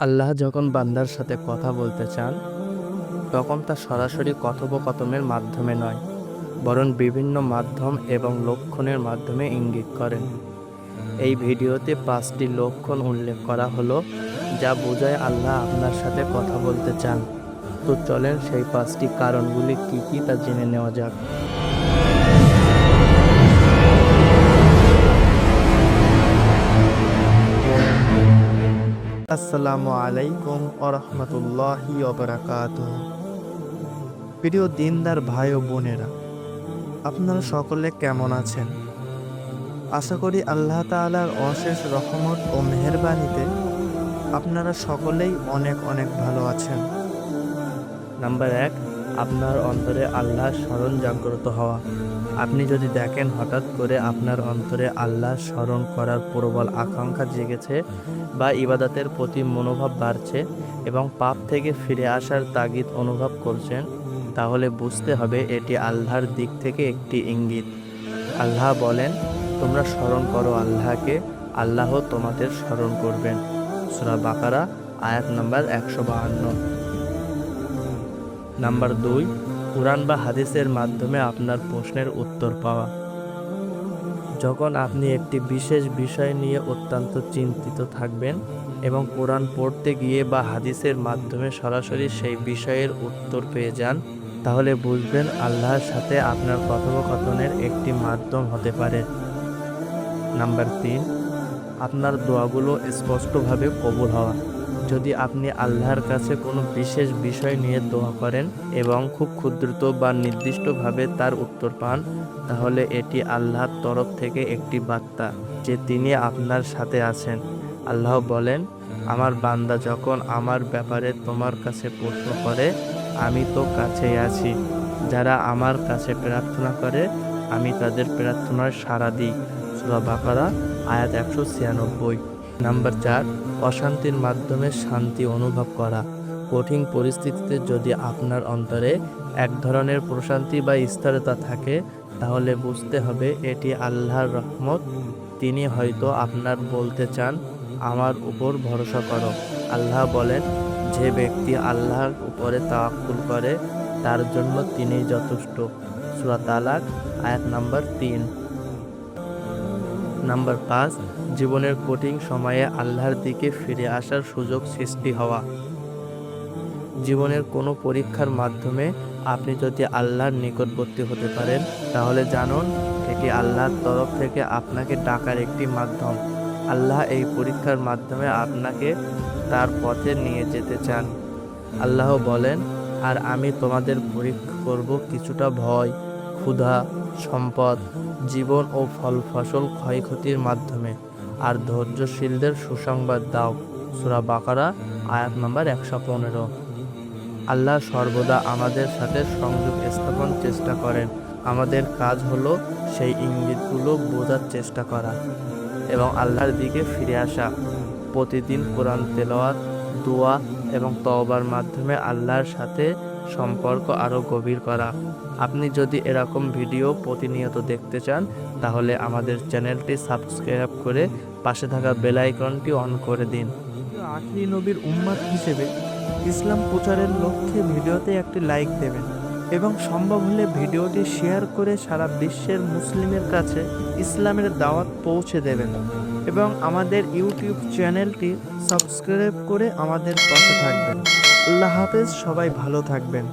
আল্লাহ যখন বান্দার সাথে কথা বলতে চান, তখন তা সরাসরি কথোপকথনের মাধ্যমে নয়, বরং বিভিন্ন মাধ্যম এবং লক্ষণের মাধ্যমে ইঙ্গিত করেন। এই ভিডিওতে 5টি লক্ষণ উল্লেখ করা হলো, যা বোঝায় আল্লাহ আপনার সাথে কথা বলতে চান। তো চলেন সেই 5টি কারণগুলি কি কি তা জেনে নেওয়া যাক। আসসালামু আলাইকুম ওরহমতুল্লাহি ওবারাকাতুহু। প্রিয় দিনদার ভাই ও বোনেরা, আপনারা সকলে কেমন আছেন? আশা করি আল্লাহ তাআলার অশেষ রহমত ও মেহেরবানিতে আপনারা সকলেই অনেক অনেক ভালো আছেন। নাম্বার 1, আপনার অন্তরে আল্লাহর স্মরণ জাগ্রত হওয়া। আপনি যদি দেখেন হঠাৎ করে আপনার অন্তরে আল্লাহর স্মরণ করার প্রবল আকাঙ্ক্ষা জেগেছে বা ইবাদতের প্রতি মনোভাব বাড়ছে এবং পাপ থেকে ফিরে আসার তাগিদ অনুভব করছেন, তাহলে বুঝতে হবে এটি আল্লাহর দিক থেকে একটি ইঙ্গিত। আল্লাহ বলেন, তোমরা স্মরণ করো আল্লাহকে, আল্লাহ তোমাদের স্মরণ করবেন। সূরা বাকারা আয়াত নাম্বার 152। নাম্বার 2, কুরআন বা হাদিসের মাধ্যমে আপনার প্রশ্নের উত্তর পাওয়া। যখন আপনি একটি বিশেষ বিষয় নিয়ে অত্যন্ত চিন্তিত থাকবেন এবং কোরআন পড়তে গিয়ে বা হাদিসের মাধ্যমে সরাসরি সেই বিষয়ের উত্তর পেয়ে যান, তাহলে বুঝবেন আল্লাহর সাথে আপনার কথোপকথনের একটি মাধ্যম হতে পারে। নাম্বার 3, আপনার দোয়াগুলো স্পষ্টভাবে কবুল হওয়া। যদি আপনি আল্লাহর কাছে কোনো বিশেষ বিষয় নিয়ে দোয়া করেন এবং খুব ক্ষুদ্র বা নির্দিষ্টভাবে তার উত্তর পান, তাহলে এটি আল্লাহর তরফ থেকে একটি বার্তা যে তিনি আপনার সাথে আছেন। আল্লাহ বলেন, আমার বান্দা যখন আমার ব্যাপারে তোমার কাছে প্রশ্ন করে, আমি তো কাছেই আছি। যারা আমার কাছে প্রার্থনা করে, আমি তাদের প্রার্থনার সাড়া দিই। সূরা বাকারা আয়াত 196। নাম্বার 4, অশান্তির মাধ্যমে শান্তি অনুভব করা। কঠিন পরিস্থিতিতে যদি আপনার অন্তরে এক ধরনের প্রশান্তি বা স্থিরতা থাকে, তাহলে বুঝতে হবে এটি আল্লাহর রহমত। তিনি হয়তো আপনার বলতে চান, আমার উপর ভরসা করো। আল্লাহ বলেন, যে ব্যক্তি আল্লাহর উপরে তাওয়াক্কুল করে, তার জন্য তিনিই যথেষ্ট। সূরা তালাক আয়াত নাম্বার 3। নাম্বার 5, জীবনের কঠিন সময়ে আল্লাহর দিকে ফিরে আসার সুযোগ সৃষ্টি হওয়া। জীবনের কোনো পরীক্ষার মাধ্যমে আপনি যদি আল্লাহর নিকটবর্তী হতে পারেন, তাহলে জানুন এটি আল্লাহর তরফ থেকে আপনাকে ডাকার একটি মাধ্যম। আল্লাহ এই পরীক্ষার মাধ্যমে আপনাকে তার পথে নিয়ে যেতে চান। আল্লাহ বলেন, আর আমি তোমাদের পরীক্ষা করব কিছুটা ভয়, ক্ষুধা, সম্পদ, জীবন ও ফসল ক্ষয়ক্ষতির মাধ্যমে, আর ধৈর্যশীলদের সুসংবাদ দাও। সূরা বাকারা আয়াত নাম্বার 115। আল্লাহ সর্বদা আমাদের সাথে সংযোগ স্থাপন চেষ্টা করেন। আমাদের কাজ হলো সেই ইঙ্গিতগুলো বোঝার চেষ্টা করা এবং আল্লাহর দিকে ফিরে আসা। প্রতিদিন কোরআন তেলাওয়াত, দোয়া এবং তওবার মাধ্যমে আল্লাহর সাথে সম্পর্ক আরও গভীর করা। আপনি যদি এরকম ভিডিও প্রতিনিয়ত দেখতে চান, তাহলে আমাদের চ্যানেলটি সাবস্ক্রাইব করে পাশে থাকা বেল আইকনটি অন করে দিন। আখেরি নবীর উম্মত হিসেবে ইসলাম প্রচারের লক্ষ্যে ভিডিওতে একটি লাইক দেবেন এবং সম্ভব হলে ভিডিওটি শেয়ার করে সারা বিশ্বের মুসলিমের কাছে ইসলামের দাওয়াত পৌঁছে দেবেন এবং আমাদের ইউটিউব চ্যানেলটি সাবস্ক্রাইব করে আমাদের পাশে থাকবেন। আল্লাহ হাফেজ, সবাই ভালো থাকবেন।